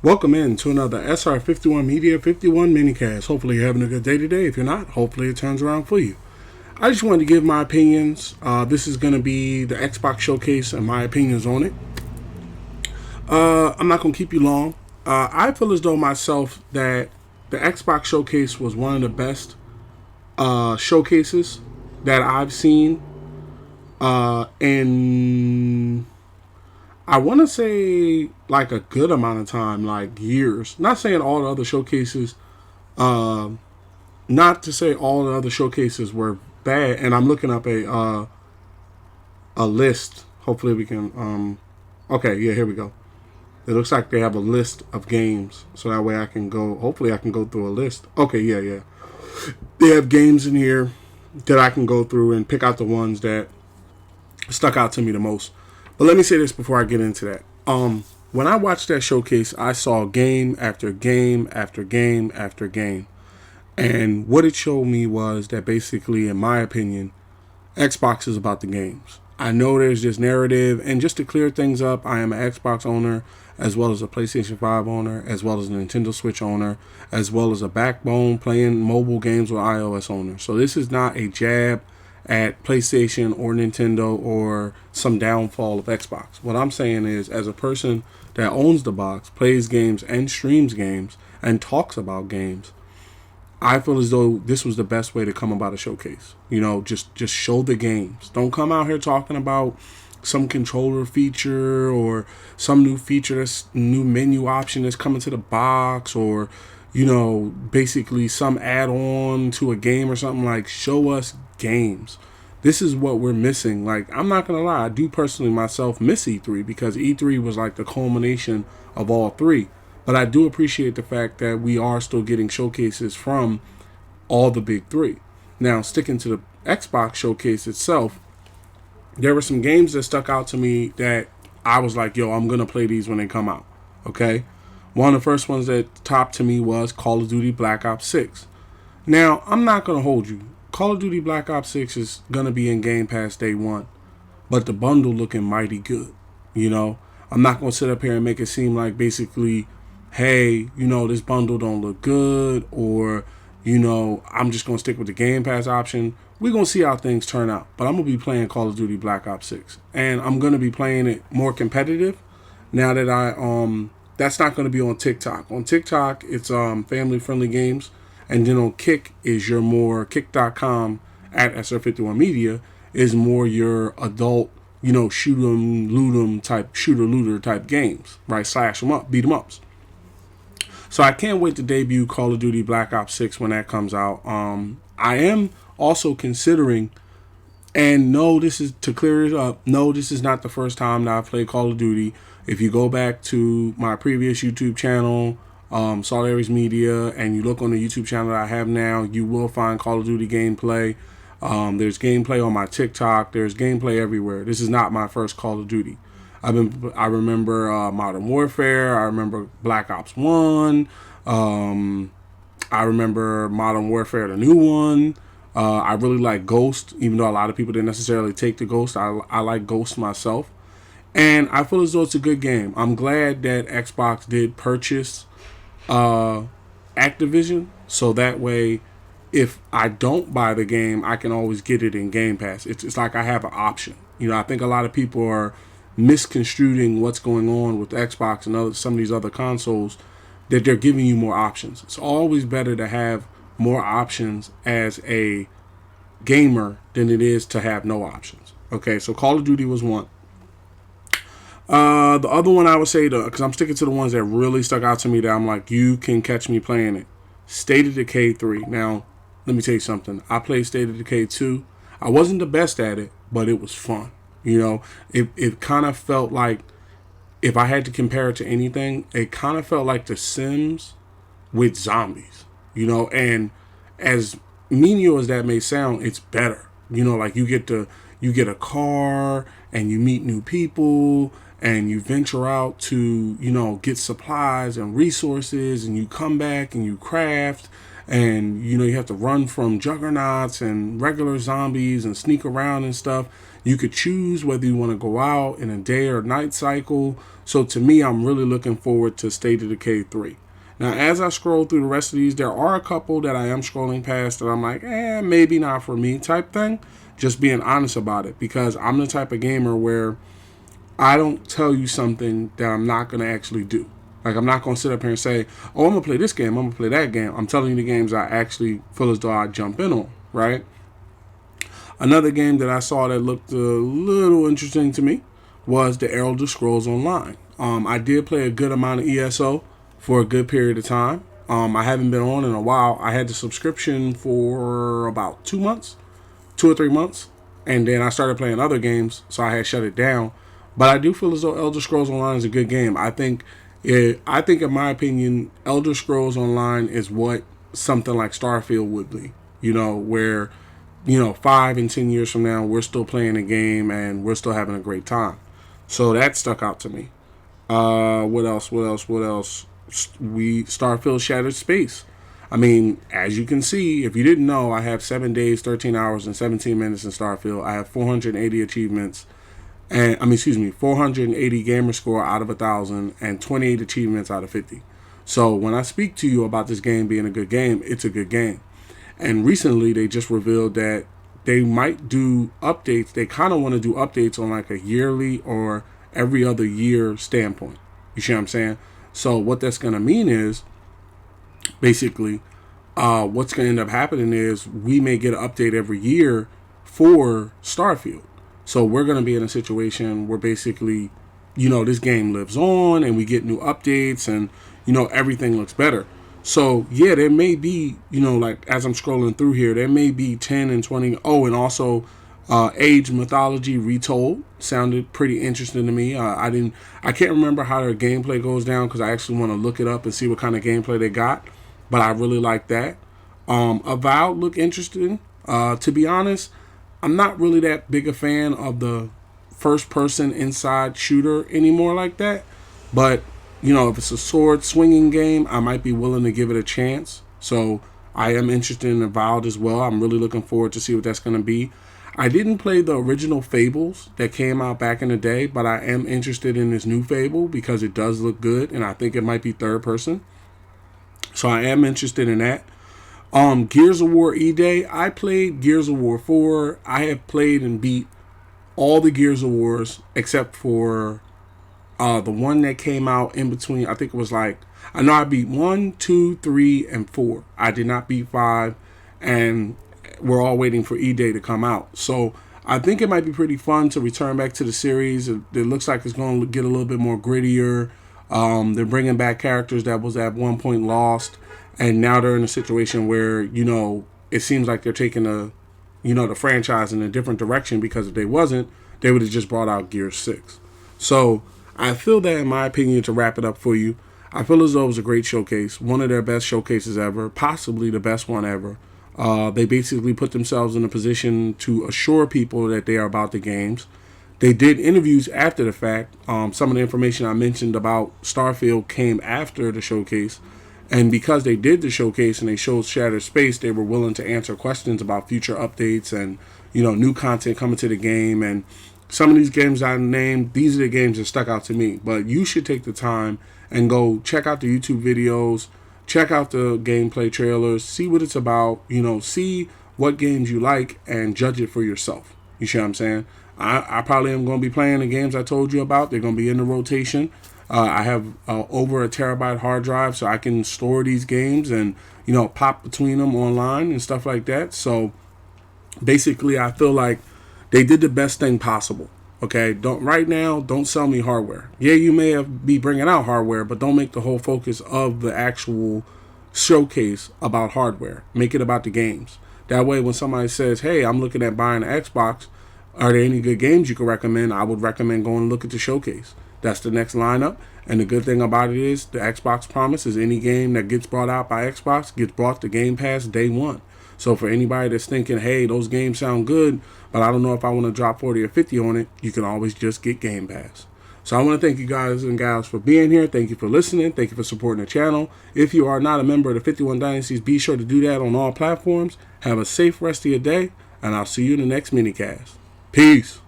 Welcome in to another SR51 Media 51 minicast. Hopefully you're having a good day today. If you're not, hopefully it turns around for you. I just wanted to give my opinions. This is going to be the Xbox Showcase and my opinions on it. I'm not going to keep you long. I feel as though myself that the Xbox Showcase was one of the best showcases that I've seen in I want to say like a good amount of time, like years. Not saying all the other showcases, uh, not to say all the other showcases were bad. And I'm looking up a list. Hopefully we can. Okay, yeah, here we go. It looks like they have a list of games, so that way I can go. Hopefully I can go through a list. Okay, yeah. They have games in here that I can go through and pick out the ones that stuck out to me the most. But let me say this before I get into that. When I watched that showcase, I saw game after game after game after game. And what it showed me was that basically, in my opinion, Xbox is about the games. I know there's this narrative, and just to clear things up, I am an Xbox owner, as well as a PlayStation 5 owner, as well as a Nintendo Switch owner, as well as a backbone playing mobile games with iOS owner. So this is not a jab at PlayStation or Nintendo or some downfall of Xbox. What I'm saying is, as a person that owns the box, plays games and streams games, and talks about games, I feel as though this was the best way to come about a showcase. You know, just show the games. Don't come out here talking about some controller feature or some new feature, that's new menu option that's coming to the box, or basically some add-on to a game or something. Like, show us games. This is what we're missing. Like, I'm not gonna lie, I do personally myself miss E3 because E3 was like the culmination of all three. But I do appreciate the fact that we are still getting showcases from all the big three. Now, sticking to the Xbox showcase itself, there were some games that stuck out to me that I was like, yo, I'm going to play these when they come out. Okay? One of the first ones that topped to me was Call of Duty Black Ops 6. Now, I'm not going to hold you. Call of Duty Black Ops 6 is going to be in Game Pass day one. But the bundle looking mighty good. I'm not going to sit up here and make it seem like basically, hey, this bundle don't look good, or, I'm just going to stick with the Game Pass option. We're going to see how things turn out. But I'm going to be playing Call of Duty Black Ops 6. And I'm going to be playing it more competitive now that that's not going to be on TikTok. On TikTok, it's family-friendly games. And then on Kick is your more, Kick.com at SR51 Media is more your adult, shoot 'em, loot 'em type, shooter looter type games, right? Slash 'em up, beat 'em ups. So I can't wait to debut Call of Duty Black Ops 6 when that comes out. I am also considering, and no, this is to clear it up, no, this is not the first time that I've played Call of Duty. If you go back to my previous YouTube channel, Salt Aries Media, and you look on the YouTube channel that I have now, you will find Call of Duty gameplay. There's gameplay on my TikTok. There's gameplay everywhere. This is not my first Call of Duty. I remember Modern Warfare. I remember Black Ops 1. I remember Modern Warfare, the new one. I really like Ghost, even though a lot of people didn't necessarily take the Ghost. I like Ghost myself. And I feel as though it's a good game. I'm glad that Xbox did purchase Activision, so that way, if I don't buy the game, I can always get it in Game Pass. It's like I have an option. I think a lot of people are misconstruing what's going on with Xbox and some of these other consoles, that they're giving you more options. It's always better to have more options as a gamer than it is to have no options. Okay, so Call of Duty was one. The other one I would say, because I'm sticking to the ones that really stuck out to me that I'm like, you can catch me playing it. State of Decay 3. Now, let me tell you something. I played State of Decay 2. I wasn't the best at it, but it was fun. It kind of felt like, if I had to compare it to anything, it kind of felt like The Sims with zombies. And as menial as that may sound, it's better. Like you get a car and you meet new people and you venture out to, get supplies and resources, and you come back and you craft, and, you have to run from juggernauts and regular zombies and sneak around and stuff. You could choose whether you want to go out in a day or night cycle. So to me, I'm really looking forward to State of Decay 3. Now, as I scroll through the rest of these, there are a couple that I am scrolling past that I'm like, maybe not for me type thing. Just being honest about it, because I'm the type of gamer where I don't tell you something that I'm not going to actually do. Like, I'm not going to sit up here and say, oh, I'm going to play this game, I'm going to play that game. I'm telling you the games I actually feel as though I jump in on, right? Another game that I saw that looked a little interesting to me was the Elder Scrolls Online. I did play a good amount of ESO for a good period of time. I haven't been on in a while. I had the subscription for about 2 months, 2 or 3 months, and then I started playing other games, so I had shut it down. But I do feel as though Elder Scrolls Online is a good game. I think, in my opinion, Elder Scrolls Online is what something like Starfield would be. Where 5 and 10 years from now, we're still playing a game and we're still having a great time. So that stuck out to me. What else? Starfield Shattered Space. I mean, as you can see, if you didn't know, I have 7 days, 13 hours, and 17 minutes in Starfield. I have 480 achievements, 480 gamer score out of 1,000, and 28 achievements out of 50. So when I speak to you about this game being a good game, it's a good game. And recently, they just revealed that they might do updates. They kind of want to do updates on like a yearly or every other year standpoint. You see what I'm saying? So what that's going to mean is, basically, what's going to end up happening is we may get an update every year for Starfield. So we're going to be in a situation where basically, this game lives on and we get new updates and, everything looks better. So, yeah, there may be, like as I'm scrolling through here, there may be 10 and 20. Oh, and also Age Mythology Retold sounded pretty interesting to me. I can't remember how their gameplay goes down because I actually want to look it up and see what kind of gameplay they got. But I really like that. Avowed looked interesting. To be honest, I'm not really that big a fan of the first-person inside shooter anymore like that. But if it's a sword swinging game, I might be willing to give it a chance. So I am interested in Avowed as well. I'm really looking forward to see what that's going to be. I didn't play the original Fables that came out back in the day, but I am interested in this new Fable because it does look good, and I think it might be third person. So I am interested in that. Gears of War E-Day. I played Gears of War 4. I have played and beat all the Gears of Wars except for the one that came out in between. I think it was I know I beat 1, 2, 3, and 4. I did not beat 5, and we're all waiting for E-Day to come out. So I think it might be pretty fun to return back to the series. It looks like it's going to get a little bit more grittier. They're bringing back characters that was at one point lost, and now they're in a situation where, it seems like they're taking the franchise in a different direction, because if they wasn't, they would have just brought out Gear 6. So I feel that, in my opinion, to wrap it up for you, I feel as though it was a great showcase, one of their best showcases ever, possibly the best one ever. They basically put themselves in a position to assure people that they are about the games. They did interviews after the fact. Some of the information I mentioned about Starfield came after the showcase. And because they did the showcase and they showed Shattered Space, they were willing to answer questions about future updates and, new content coming to the game. And some of these games I named, these are the games that stuck out to me. But you should take the time and go check out the YouTube videos, check out the gameplay trailers, see what it's about, see what games you like and judge it for yourself. You see what I'm saying? I probably am going to be playing the games I told you about. They're going to be in the rotation. I have over a terabyte hard drive, so I can store these games and, pop between them online and stuff like that. So basically, I feel like they did the best thing possible. Okay, don't sell me hardware. Yeah, you may be bringing out hardware, but don't make the whole focus of the actual showcase about hardware. Make it about the games. That way, when somebody says, hey, I'm looking at buying an Xbox, are there any good games you can recommend? I would recommend going and look at the showcase. That's the next lineup. And the good thing about it is the Xbox promise is any game that gets brought out by Xbox gets brought to Game Pass day one. So for anybody that's thinking, hey, those games sound good, but I don't know if I want to drop 40 or 50 on it, you can always just get Game Pass. So I want to thank you guys and gals for being here. Thank you for listening. Thank you for supporting the channel. If you are not a member of the 51 Dynasties, be sure to do that on all platforms. Have a safe rest of your day, and I'll see you in the next minicast. Peace.